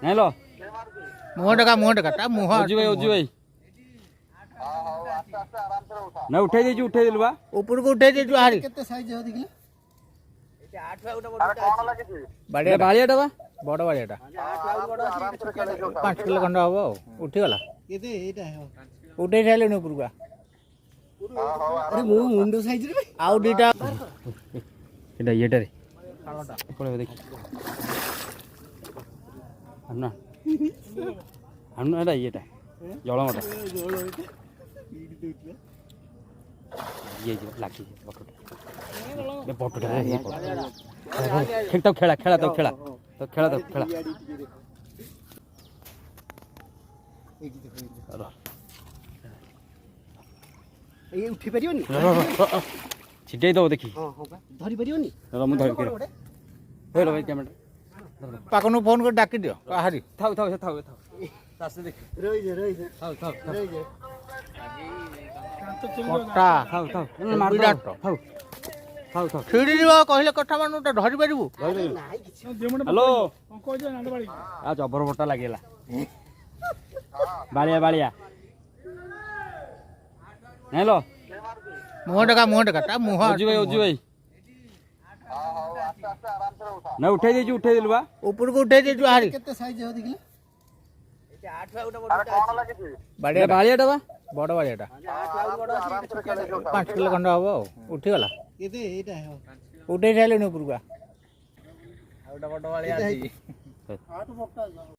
hello मुह टा मुह ओजी भाई ना उठे देलु बा ऊपर को उठे देजु हारी केते साइज हो देखिले बाड़िया बालियाटा बा बड़ बाड़ियाटा 5 किलो खंड हबो उठी गला केते एटा हो उठे जाले ऊपर को अरे मो मुंडो साइज रे आउ दीटा एटा येटा रे पळे देखि अन्ना अन्ना एटा येटा जळमटा ये जो लागी बटुटा ये बटुटा खेला तो खेला ए उठी परियोनी छिटै दो देखि हां हां धरि परियोनी र मु धरि के हेलो भाई कैमरा पाकनु फोन कर डाकी दियो हारी थाउ सासे देख रहि जे थाउ रहि जे कटा थाउ मार विराट थाउ छिड़ी दियो कहले कथा मानु त धरि परिबु हेलो आ जबर बटा लागेला बालिया हेलो मुह टा मुह ओजी भाई ना उठे देलु बा ऊपर को उठे देजु हारी केते साइज हो देखिले बालियाटा बा बड़ बाड़ियाटा 5 किलो खंड हबो उठी गला केते एटा हो उठे जाले ऊपर को आउटा बड़ बाड़िया अछि 8 बक्का